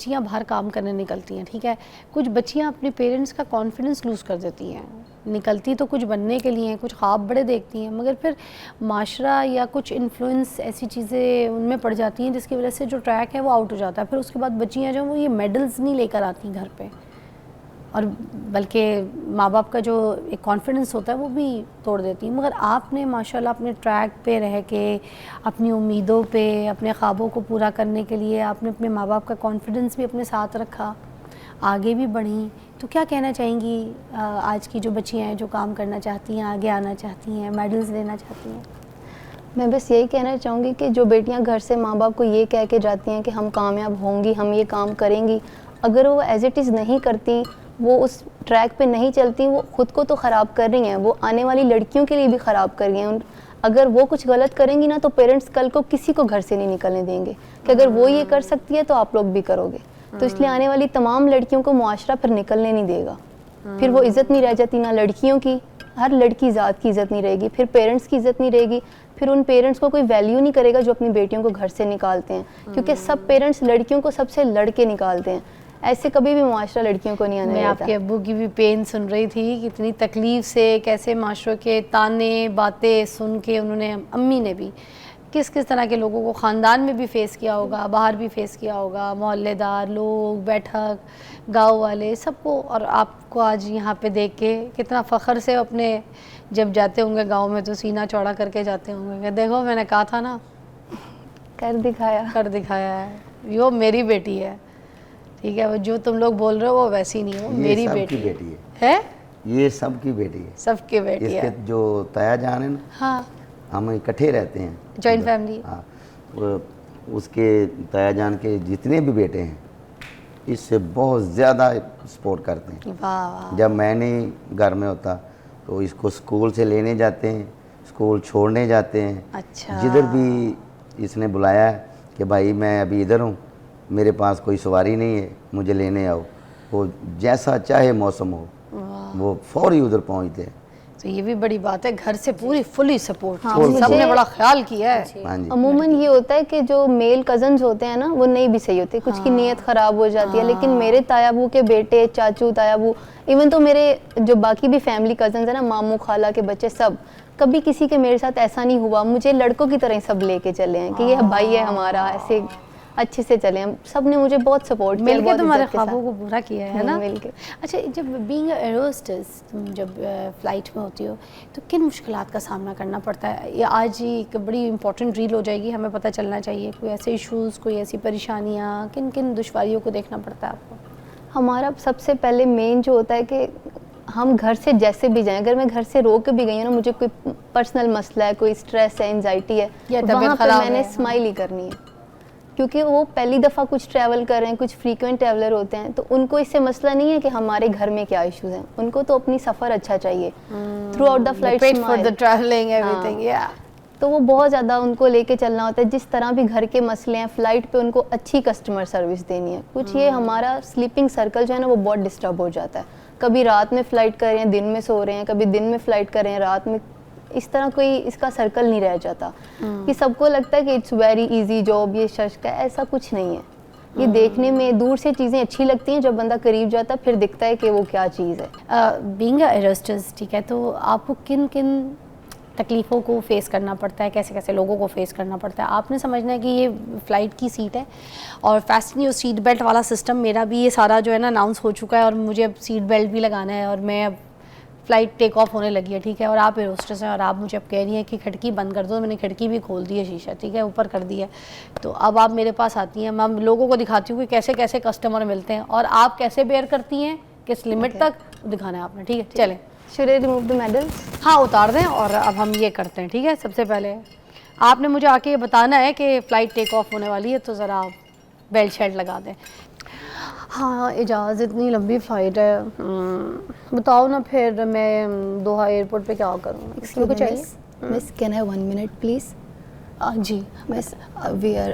بچیاں باہر کام کرنے نکلتی ہیں, ٹھیک ہے, کچھ بچیاں اپنے پیرنٹس کا کانفیڈنس لوز کر دیتی ہیں, نکلتی تو کچھ بننے کے لیے ہیں, کچھ خواب بڑے دیکھتی ہیں, مگر پھر معاشرہ یا کچھ انفلوئنس ایسی چیزیں ان میں پڑ جاتی ہیں جس کی وجہ سے جو ٹریک ہے وہ آؤٹ ہو جاتا ہے. پھر اس کے بعد بچیاں جو ہیں وہ یہ میڈلز نہیں لے کر آتی گھر پہ, اور بلکہ ماں باپ کا جو ایک کانفیڈنس ہوتا ہے وہ بھی توڑ دیتی ہیں. مگر آپ نے ماشاءاللہ اپنے ٹریک پہ رہ کے, اپنی امیدوں پہ, اپنے خوابوں کو پورا کرنے کے لیے آپ نے اپنے ماں باپ کا کانفیڈنس بھی اپنے ساتھ رکھا, آگے بھی بڑھیں. تو کیا کہنا چاہیں گی آج کی جو بچیاں ہیں جو کام کرنا چاہتی ہیں, آگے آنا چاہتی ہیں, میڈلز لینا چاہتی ہیں؟ میں بس یہی کہنا چاہوں گی کہ جو بیٹیاں گھر سے ماں باپ کو یہ کہہ کے جاتی ہیں کہ ہم کامیاب ہوں گی, ہم یہ کام کریں گی, اگر وہ ایز اٹ از نہیں کرتی, وہ اس ٹریک پہ نہیں چلتی, وہ خود کو تو خراب کر رہی ہیں, وہ آنے والی لڑکیوں کے لیے بھی خراب کر رہی ہیں. اگر وہ کچھ غلط کریں گی نا تو پیرنٹس کل کو کسی کو گھر سے نہیں نکلنے دیں گے کہ اگر وہ یہ کر سکتی ہے تو آپ لوگ بھی کرو گے. تو اس لیے آنے والی تمام لڑکیوں کو معاشرہ پھر نکلنے نہیں دے گا, پھر وہ عزت نہیں رہ جاتی, نہ لڑکیوں کی, ہر لڑکی ذات کی عزت نہیں رہے گی, پھر پیرنٹس کی عزت نہیں رہے گی, پھر ان پیرنٹس کو کوئی ویلیو نہیں کرے گا جو اپنی بیٹیوں کو گھر سے نکالتے ہیں, کیونکہ سب پیرنٹس لڑکیوں کو سب سے لڑ کے نکالتے ہیں. ایسے کبھی بھی معاشرہ لڑکیوں کو نہیں آنے دیتا. میں آپ کے ابو کی بھی پین سن رہی تھی کہ اتنی تکلیف سے کیسے معاشرے کے تانے باتیں سن کے انہوں نے, امی نے بھی کس کس طرح کے لوگوں کو خاندان میں بھی فیس کیا ہوگا, باہر بھی فیس کیا ہوگا, محلے دار لوگ, بیٹھک, گاؤں والے, سب کو. اور آپ کو آج یہاں پہ دیکھ کے کتنا فخر سے اپنے جب جاتے ہوں گے گاؤں میں تو سینہ چوڑا کر کے جاتے ہوں گے کہ دیکھو میں نے کہا تھا نا, کر دکھایا ہے, وہ میری بیٹی ہے, ٹھیک ہے, وہ جو تم لوگ بول رہے ہو وہ ویسی نہیں ہے, وہ میری بیٹی ہے. یہ سب کی بیٹی ہے, سب کی بیٹی ہے. جو تایا جان ہے نا, ہاں, ہم اکٹھے رہتے ہیں, جوائنٹ فیملی. ہاں, اس کے تایا جان کے جتنے بھی بیٹے ہیں اس سے بہت زیادہ سپورٹ کرتے ہیں. جب میں نہیں گھر میں ہوتا تو اس کو اسکول سے لینے جاتے ہیں, اسکول چھوڑنے جاتے ہیں. اچھا, جدھر بھی اس نے بلایا ہے کہ بھائی میں ابھی ادھر ہوں, میرے پاس کوئی سواری نہیں ہے, مجھے لینے آؤ, وہ جیسا چاہے موسم ہو وہ فوری ادھر پہنچتے ہیں. تو یہ بھی بڑی بات ہے, گھر سے پوری فلی سپورٹ, ہاں, سب نے بڑا خیال کیا ہے. عموماً یہ ہوتا ہے کہ جو میل کزنز ہوتے ہیں نا وہ نہیں بھی صحیح ہوتے, کچھ کی نیت خراب ہو جاتی ہے, لیکن میرے تایا ابو کے بیٹے, چاچو تایا ابو, ایون تو میرے جو باقی بھی فیملی کزنز ہیں نا, ماموں خالہ کے بچے, سب کبھی کسی کے میرے ساتھ ایسا نہیں ہوا. مجھے لڑکوں کی طرح ہی سب لے کے چلے ہیں کہ یہ بھائی ہے ہمارا, ایسے اچھے سے چلے ہیں. سب نے مجھے بہت سپورٹ کیا, مل کے تمہارے خوابوں کو پورا کیا ہے نا, مل کے. اچھا, جب بینگ اے ایئر ہوسٹس تم جب فلائٹ میں ہوتی ہو تو کن مشکلات کا سامنا کرنا پڑتا ہے؟ یہ آج ہی ایک بڑی امپورٹنٹ ریل ہو جائے گی, ہمیں پتہ چلنا چاہیے کوئی ایسے ایشوز, کوئی ایسی پریشانیاں, کن کن دشواریوں کو دیکھنا پڑتا ہے آپ کو؟ ہمارا سب سے پہلے مین جو ہوتا ہے کہ ہم گھر سے جیسے بھی جائیں, اگر میں گھر سے رو کے بھی گئی ہوں نا, مجھے کوئی پرسنل مسئلہ ہے, کوئی اسٹریس ہے, انزائٹی ہے, وہاں پہ میں نے اسمائل ہی کرنی ہے, کیونکہ وہ پہلی دفعہ کچھ ٹریول کر رہے ہیں, کچھ فریکوینٹ ٹریولر ہوتے ہیں, تو ان کو اس سے مسئلہ نہیں ہے کہ ہمارے گھر میں کیا ایشوز ہیں, ان کو تو اپنی سفر اچھا چاہیے, through out the flight smile. تو وہ بہت زیادہ ان کو لے کے چلنا ہوتا ہے, جس طرح بھی گھر کے مسئلے ہیں, فلائٹ پہ ان کو اچھی کسٹمر سروس دینی ہے. کچھ یہ ہمارا سلیپنگ سرکل جو ہے نا وہ بہت ڈسٹرب ہو جاتا ہے, کبھی رات میں فلائٹ کر رہے ہیں دن میں سو رہے ہیں, کبھی دن میں فلائٹ کر رہے ہیں رات میں, اس طرح کوئی اس کا سرکل نہیں رہ جاتا کہ سب کو لگتا ہے کہ اٹس ویری ایزی جاب, یہ شش کا, ایسا کچھ نہیں ہے. یہ دیکھنے میں دور سے چیزیں اچھی لگتی ہیں, جب بندہ قریب جاتا ہے پھر دکھتا ہے کہ وہ کیا چیز ہے. بینگ اے ایئر ہوسٹس, ٹھیک ہے, تو آپ کو کن کن تکلیفوں کو فیس کرنا پڑتا ہے, کیسے کیسے لوگوں کو فیس کرنا پڑتا ہے؟ آپ نے سمجھنا ہے کہ یہ فلائٹ کی سیٹ ہے اور فیسٹن یور سیٹ بیلٹ والا سسٹم, میرا بھی یہ سارا جو ہے نا اناؤنس ہو چکا ہے, اور مجھے اب سیٹ بیلٹ بھی لگانا ہے, اور میں اب فلائٹ ٹیک آف ہونے لگی ہے, ٹھیک ہے, اور آپ ایئر ہوسٹس ہیں اور آپ مجھے اب کہہ رہی ہیں کہ کھڑکی بند کر دو. میں نے کھڑکی بھی کھول دی ہے, شیشہ, ٹھیک ہے, اوپر کر دی ہے. تو اب آپ میرے پاس آتی ہیں, میں لوگوں کو دکھاتی ہوں کہ کیسے کیسے کسٹمر ملتے ہیں, اور آپ کیسے بیئر کرتی ہیں, کس لمٹ تک دکھانا ہے آپ نے, ٹھیک ہے. چلیں, should I remove the medals? ہاں اتار دیں, اور اب ہم یہ کرتے ہیں, ٹھیک ہے. سب سے پہلے آپ نے مجھے آ کے یہ بتانا ہے کہ فلائٹ ٹیک آف ہونے والی ہے, تو ذرا آپ بیلٹ شیلٹ لگا دیں. ہاں اجاز, اتنی لمبی فلائٹ ہے, بتاؤ نا پھر میں دوحہ ایئرپورٹ پہ کیا کروں؟ Excuse me, miss, can I have 1 minute please? G miss, we are